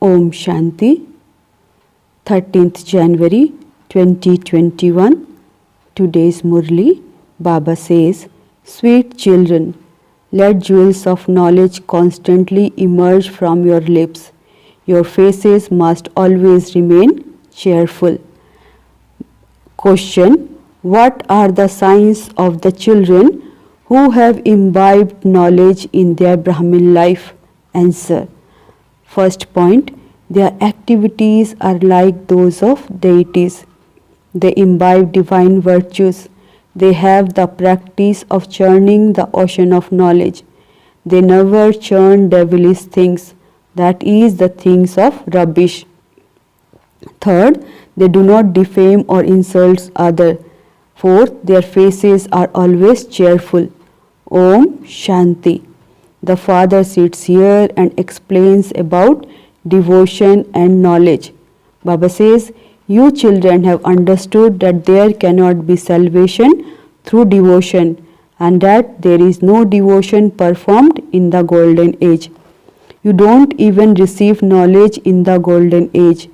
Om Shanti, 13th January 2021. Today's Murli, Baba says, "Sweet children, let jewels of knowledge constantly emerge from your lips. Your faces must always remain cheerful." Question: what are the signs of the children who have imbibed knowledge in their Brahmin life? Answer: first point, their activities are like those of deities. They imbibe divine virtues. They have the practice of churning the ocean of knowledge. They never churn devilish things, that is, the things of rubbish. Third, they do not defame or insult others. Fourth, their faces are always cheerful. Om Shanti. The Father sits here and explains about devotion and knowledge. Baba says, you children have understood that there cannot be salvation through devotion and that there is no devotion performed in the golden age. You don't even receive knowledge in the golden age.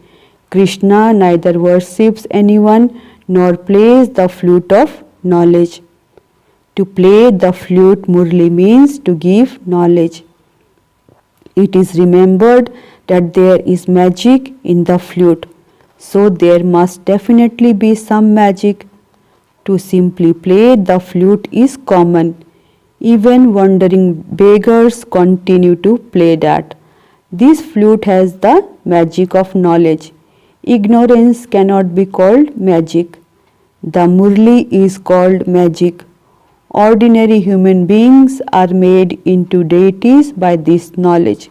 Krishna neither worships anyone nor plays the flute of knowledge. To play the flute Murli means to give knowledge. It is remembered that there is magic in the flute, so there must definitely be some magic. To simply play the flute is common. Even wandering beggars continue to play that. This flute has the magic of knowledge. Ignorance cannot be called magic. The Murli is called magic. Ordinary human beings are made into deities by this knowledge.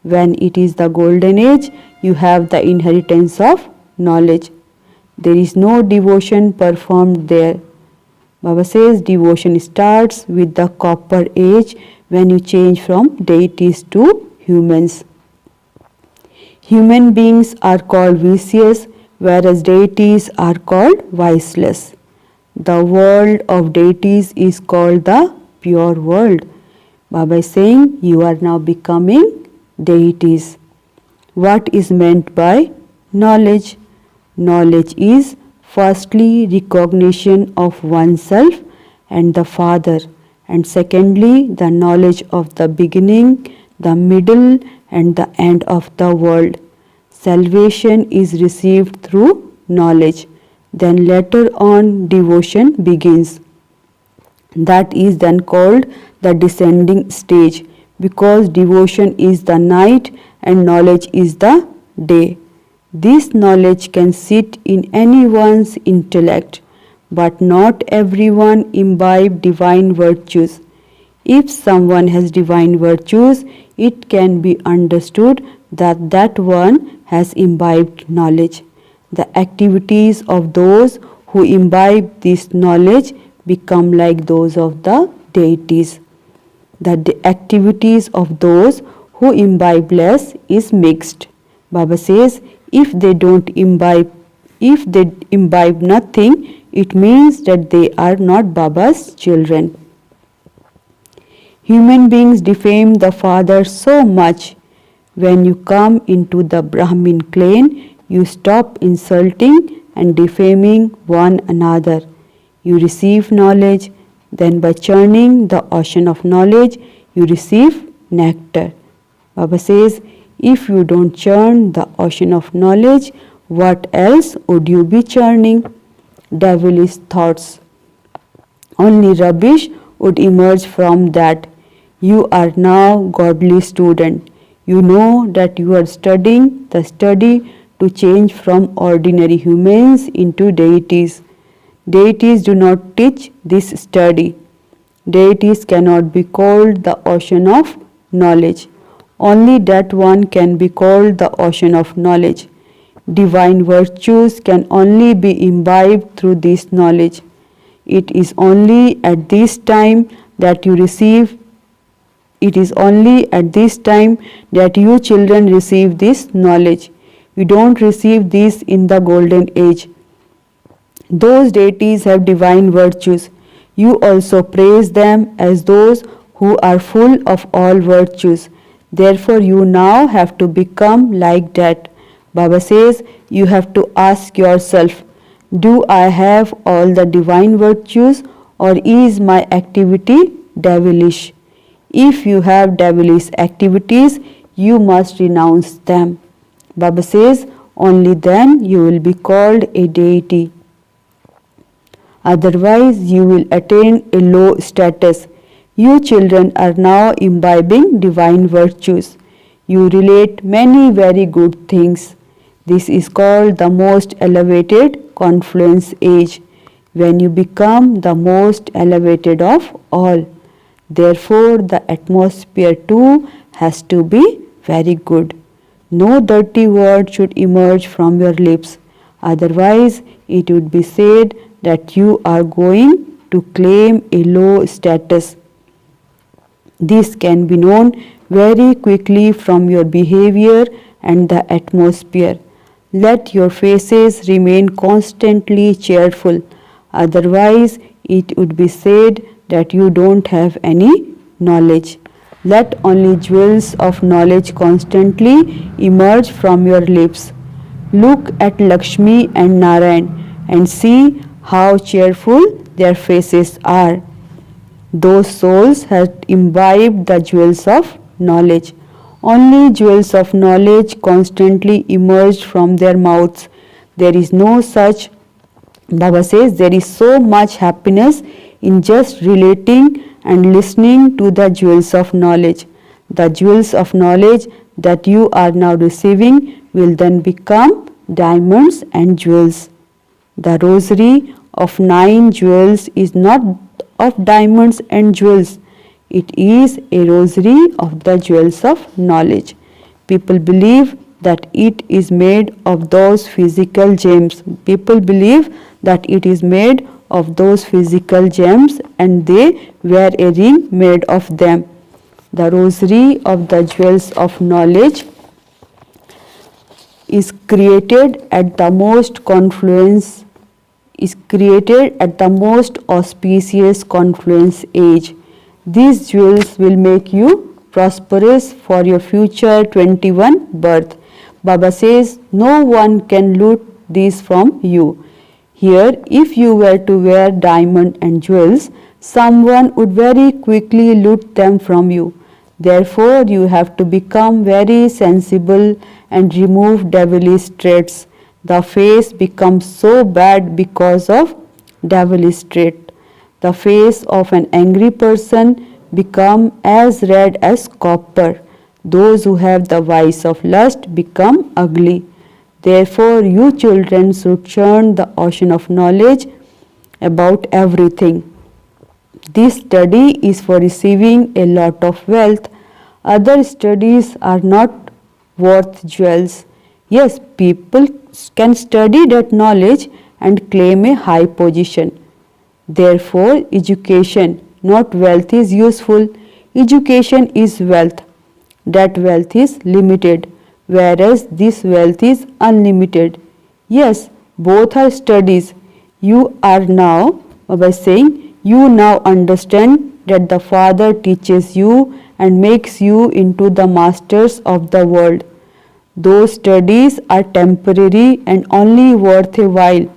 When it is the golden age, you have the inheritance of knowledge. There is no devotion performed there. Baba says devotion starts with the copper age when you change from deities to humans. Human beings are called vicious, whereas deities are called viceless. The world of deities is called the pure world. Baba is saying you are now becoming deities. What is meant by knowledge? Knowledge is firstly recognition of oneself and the Father, and secondly the knowledge of the beginning, the middle and the end of the world. Salvation is received through knowledge. Then later on devotion begins. That is then called the descending stage, because devotion is the night and knowledge is the day. This knowledge can sit in anyone's intellect, but not everyone imbibe divine virtues. If someone has divine virtues, it can be understood that that one has imbibed knowledge. The activities of those who imbibe this knowledge become like those of the deities. The activities of those who imbibe less is mixed. Baba says, if they imbibe nothing, it means that they are not Baba's children. Human beings defame the Father so much. When you come into the Brahmin clan, you stop insulting and defaming one another. You receive knowledge, then by churning the ocean of knowledge, you receive nectar. Baba says, if you don't churn the ocean of knowledge, what else would you be churning? Devilish thoughts. Only rubbish would emerge from that. You are now godly student. You know that you are studying the study to change from ordinary humans into deities. Deities do not teach this study. Deities cannot be called the ocean of knowledge. Only that one can be called the ocean of knowledge. Divine virtues can only be imbibed through this knowledge. It is only at this time that you children receive this knowledge. You don't receive this in the golden age. Those deities have divine virtues. You also praise them as those who are full of all virtues. Therefore, you now have to become like that. Baba says you have to ask yourself, do I have all the divine virtues or is my activity devilish? If you have devilish activities, you must renounce them. Baba says only then you will be called a deity. Otherwise, you will attain a low status. You children are now imbibing divine virtues. You relate many very good things. This is called the most elevated confluence age, when you become the most elevated of all. Therefore, the atmosphere too has to be very good. No dirty word should emerge from your lips. Otherwise, it would be said that you are going to claim a low status. This can be known very quickly from your behavior and the atmosphere. Let your faces remain constantly cheerful. Otherwise, it would be said that you don't have any knowledge. Let only jewels of knowledge constantly emerge from your lips. Look at Lakshmi and Narayan and see how cheerful their faces are. Those souls have imbibed the jewels of knowledge. Only jewels of knowledge constantly emerged from their mouths. There is no such, Baba says, there is so much happiness in just relating and listening to the jewels of knowledge. The jewels of knowledge that you are now receiving will then become diamonds and jewels. The rosary of 9 jewels is not of diamonds and jewels. It is a rosary of the jewels of knowledge. People believe that it is made of those physical gems. People believe that it is made of those physical gems and they wear a ring made of them. The rosary of the jewels of knowledge is created at the most auspicious confluence age. These jewels will make you prosperous for your future 21 birth. Baba says no one can loot these from you. Here, if you were to wear diamond and jewels, someone would very quickly loot them from you. Therefore, you have to become very sensible and remove devilish traits. The face becomes so bad because of devilish trait. The face of an angry person become as red as copper. Those who have the vice of lust become ugly. Therefore, you children should churn the ocean of knowledge about everything. This study is for receiving a lot of wealth. Other studies are not worth jewels. Yes, people can study that knowledge and claim a high position. Therefore, education, not wealth, is useful. Education is wealth. That wealth is limited, whereas this wealth is unlimited. Yes, both are studies. You are now, by saying, you now understand that the Father teaches you and makes you into the masters of the world. Those studies are temporary and only worth a while.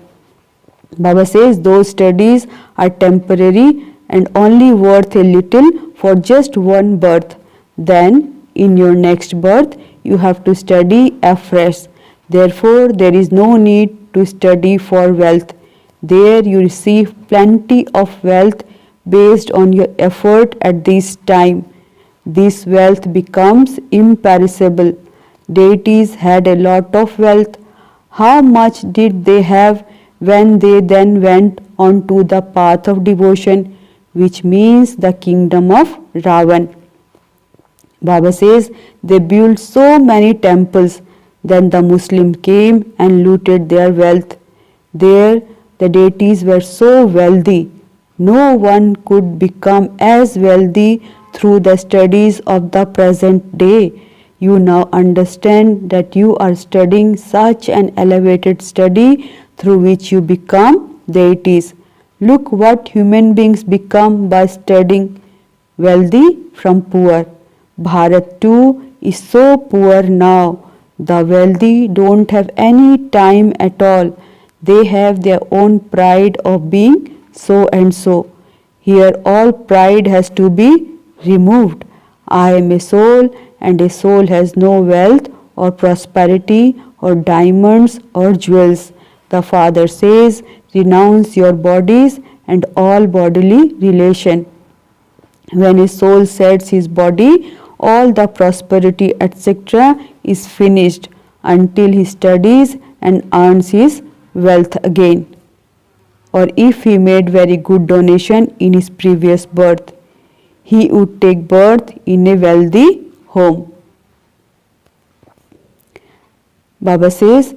Baba says those studies are temporary and only worth a little for just one birth. Then, in your next birth, you have to study afresh. Therefore, there is no need to study for wealth. There you receive plenty of wealth based on your effort at this time. This wealth becomes imperishable. Deities had a lot of wealth. How much did they have when they then went on to the path of devotion, which means the kingdom of Ravan? Baba says they built so many temples. Then the Muslim came and looted their wealth. There the deities were so wealthy. No one could become as wealthy through the studies of the present day. You now understand that you are studying such an elevated study through which you become deities. Look what human beings become by studying, wealthy from poor. Bharat too is so poor now. The wealthy don't have any time at all. They have their own pride of being so and so. Here all pride has to be removed. I am a soul, and a soul has no wealth or prosperity or diamonds or jewels. The Father says, renounce your bodies and all bodily relation. When a soul sheds his body, all the prosperity, etc., is finished until he studies and earns his wealth again. Or if he made very good donation in his previous birth, he would take birth in a wealthy home. Baba says,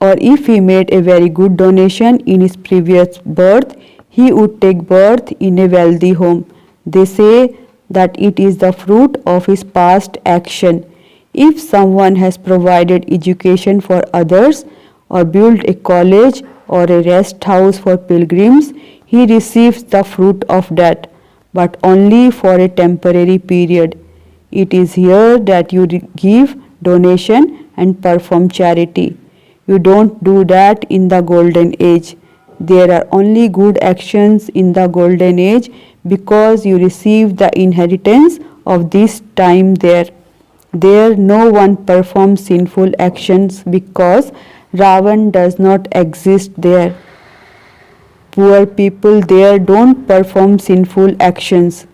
or if he made a very good donation in his previous birth, he would take birth in a wealthy home. They say that it is the fruit of his past action. If someone has provided education for others or built a college or a rest house for pilgrims, he receives the fruit of that, but only for a temporary period. It is here that you give donation and perform charity. You don't do that in the golden age. There are only good actions in the golden age because you receive the inheritance of this time there. There no one performs sinful actions because Ravan does not exist there. Poor people there don't perform sinful actions.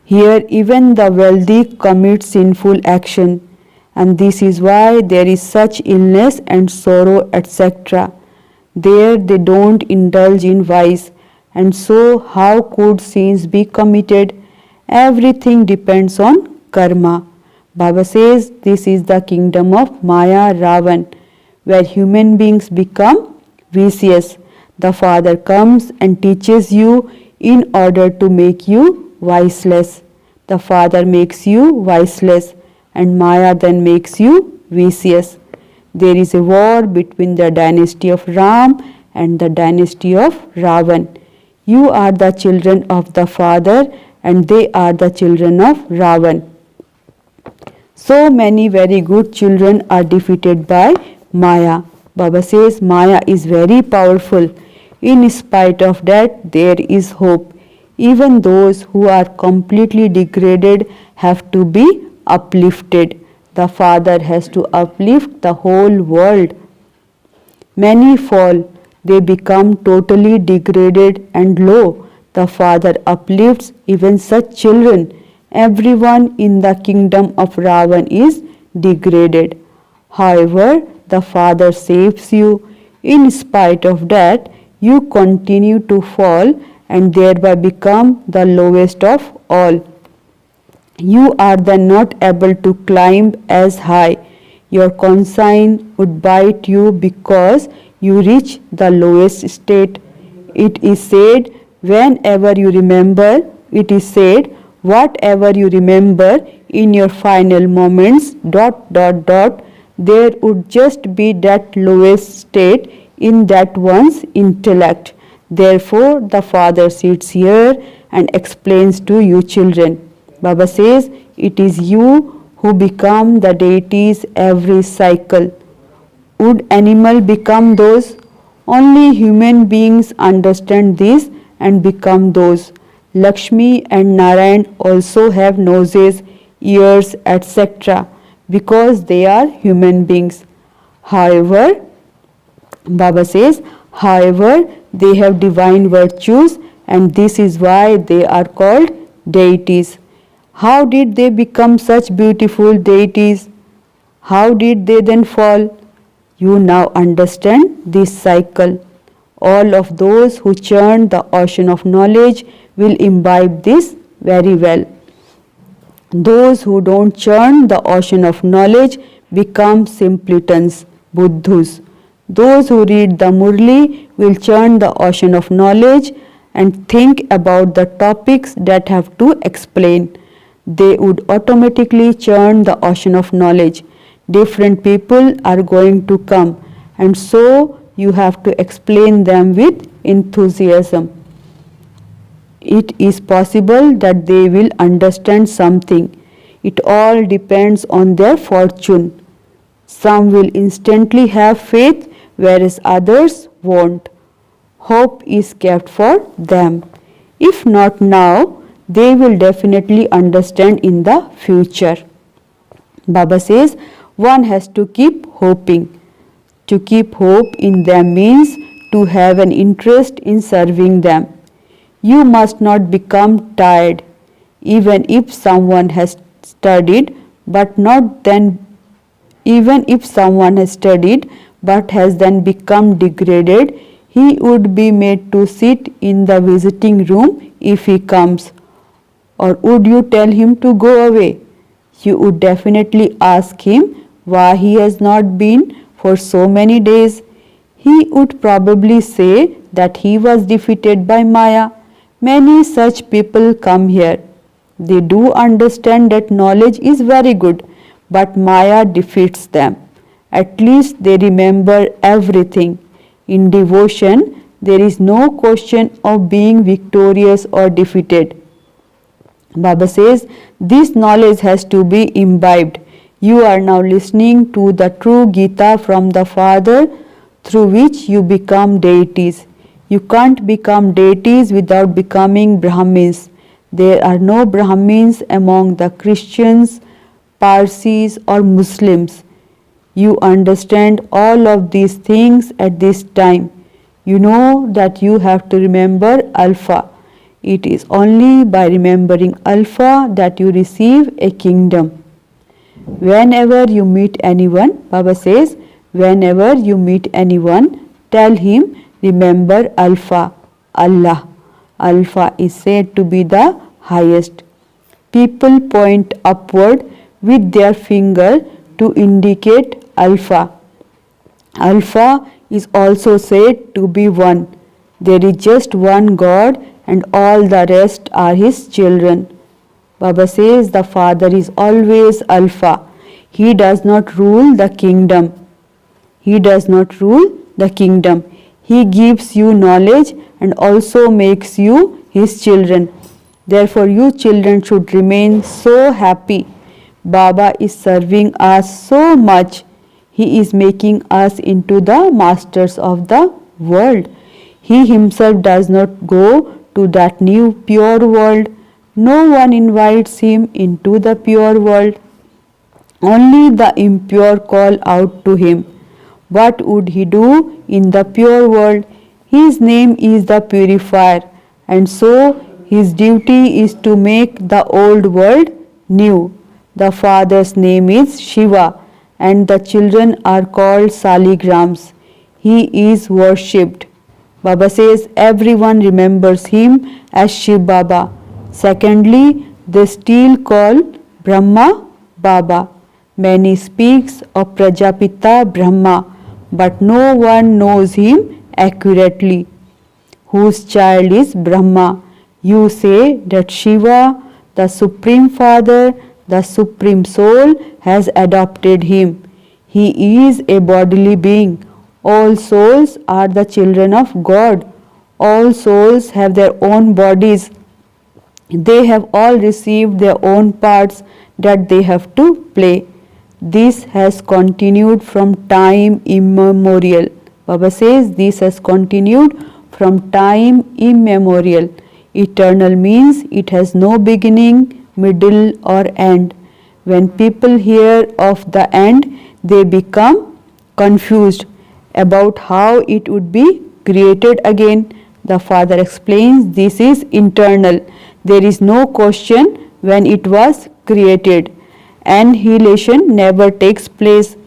Here even the wealthy commit sinful action, and this is why there is such illness and sorrow, etc. There they don't indulge in vice, and so how could sins be committed? Everything depends on karma. Baba says this is the kingdom of Maya Ravan, where human beings become vicious. The Father comes and teaches you in order to make you viceless. The Father makes you viceless, and Maya then makes you vicious. There is a war between the dynasty of Ram and the dynasty of Ravan. You are the children of the Father, and they are the children of Ravan. So many very good children are defeated by Maya. Baba says Maya is very powerful. In spite of that, there is hope. Even those who are completely degraded have to be uplifted. The Father has to uplift the whole world. Many fall. They become totally degraded and low. The Father uplifts even such children. Everyone in the kingdom of Ravan is degraded. However, the Father saves you. In spite of that, you continue to fall and thereby become the lowest of all. You are then not able to climb as high. Your conscience would bite you because you reach the lowest state. It is said, whenever you remember, it is said, whatever you remember in your final moments, ... there would just be that lowest state in that one's intellect. Therefore, the Father sits here and explains to you children. Baba says, it is you who become the deities every cycle. Would animal become those? Only human beings understand this and become those. Lakshmi and Narayan also have noses, ears, etc. because they are human beings. However, Baba says, however, they have divine virtues, and this is why they are called deities. How did they become such beautiful deities? How did they then fall? You now understand this cycle. All of those who churn the ocean of knowledge will imbibe this very well. Those who don't churn the ocean of knowledge become simpletons, buddhus. Those who read the Murli will churn the ocean of knowledge and think about the topics that have to explain. They would automatically churn the ocean of knowledge. Different people are going to come, and so you have to explain them with enthusiasm. It is possible that they will understand something. It all depends on their fortune. Some will instantly have faith, whereas others won't. Hope is kept for them. If not now, they will definitely understand in the future. Baba says one has to keep hoping. To keep hope in them means to have an interest in serving them. You must not become tired, even if someone has studied, but not then even if someone has studied but has then become degraded, he would be made to sit in the visiting room if he comes. Or would you tell him to go away? You would definitely ask him why he has not been for so many days. He would probably say that he was defeated by Maya. Many such people come here. They do understand that knowledge is very good, but Maya defeats them. At least they remember everything. In devotion, there is no question of being victorious or defeated. Baba says this knowledge has to be imbibed. You are now listening to the true Gita from the Father, through which you become deities. You can't become deities without becoming Brahmins. There are no Brahmins among the Christians, Parsis or Muslims. You understand all of these things at this time. You know that you have to remember Alpha. It is only by remembering Alpha that you receive a kingdom. Whenever you meet anyone, Baba says, whenever you meet anyone, tell him, remember Alpha, Allah. Alpha is said to be the highest. People point upward with their finger to indicate Alpha. Alpha is also said to be one. There is just one God and all the rest are his children. Baba says the Father is always Alpha. He does not rule the kingdom. He does not rule the kingdom. He gives you knowledge and also makes you his children. Therefore, you children should remain so happy. Baba is serving us so much. He is making us into the masters of the world. He himself does not go to that new pure world. No one invites him into the pure world. Only the impure call out to him. What would he do in the pure world? His name is the purifier, and so his duty is to make the old world new. The Father's name is Shiva, and the children are called Saligrams. He is worshipped. Baba says everyone remembers him as Shiv Baba. Secondly, they still call Brahma Baba. Many speaks of Prajapita Brahma, but no one knows him accurately. Whose child is Brahma? You say that Shiva, the Supreme Father, the Supreme Soul, has adopted him. He is a bodily being. All souls are the children of God. All souls have their own bodies. They have all received their own parts that they have to play. This has continued from time immemorial. Baba says this has continued from time immemorial. Eternal means it has no beginning, middle or end. When people hear of the end, they become confused about how it would be created again. The Father explains this is internal. There is no question when it was created. Annihilation never takes place.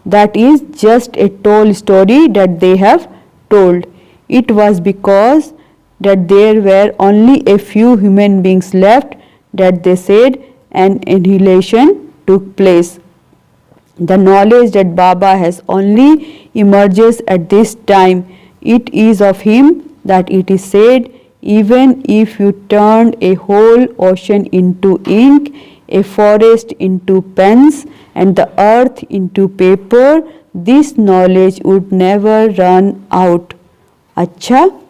That is just a told story that they have told. It was because that there were only a few human beings left that they said an annihilation took place. The knowledge that Baba has only emerges at this time. It is of him that it is said, even if you turned a whole ocean into ink, a forest into pens, and the earth into paper, this knowledge would never run out. Acha,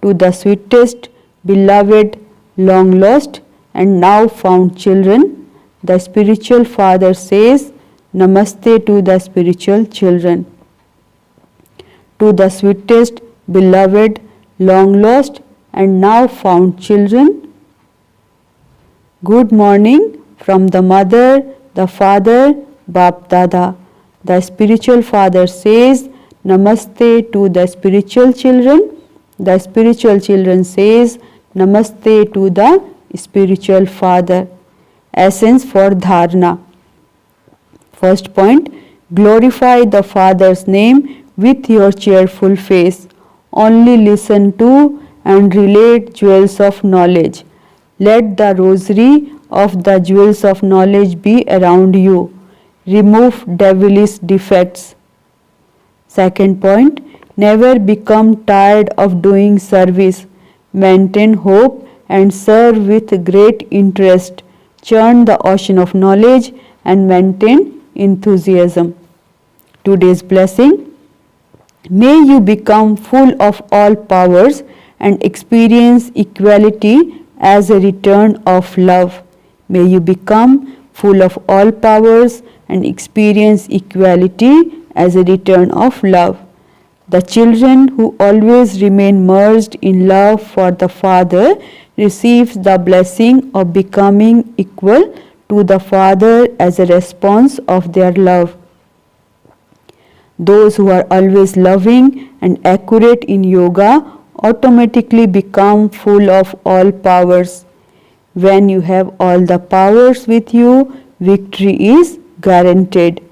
to the sweetest, beloved, long lost, and now found children, the spiritual father says Namaste to the spiritual children. To the sweetest, beloved, long lost and now found children, good morning from the mother, the father, Bap Dada. The spiritual father says Namaste to the spiritual children. The spiritual children says Namaste to the spiritual father. Essence for dharana. First point, glorify the Father's name with your cheerful face. Only listen to and relate jewels of knowledge. Let the rosary of the jewels of knowledge be around you. Remove devilish defects. Second point, never become tired of doing service. Maintain hope and serve with great interest. Churn the ocean of knowledge and maintain enthusiasm. Today's blessing, may you become full of all powers and experience equality as a return of love. May you become full of all powers and experience equality as a return of love. The children who always remain merged in love for the Father receives the blessing of becoming equal to the Father as a response of their love. Those who are always loving and accurate in yoga automatically become full of all powers. When you have all the powers with you, victory is guaranteed.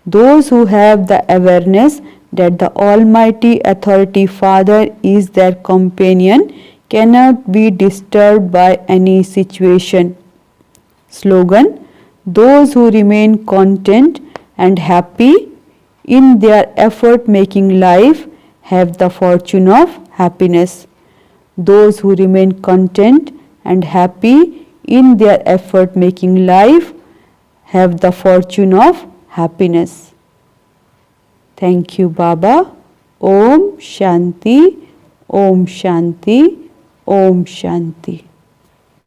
Those who have the awareness that the Almighty Authority Father is their companion cannot be disturbed by any situation. Slogan, those who remain content and happy in their effort-making life have the fortune of happiness. Those who remain content and happy in their effort-making life have the fortune of happiness. Thank you, Baba. Om Shanti, Om Shanti, Om Shanti.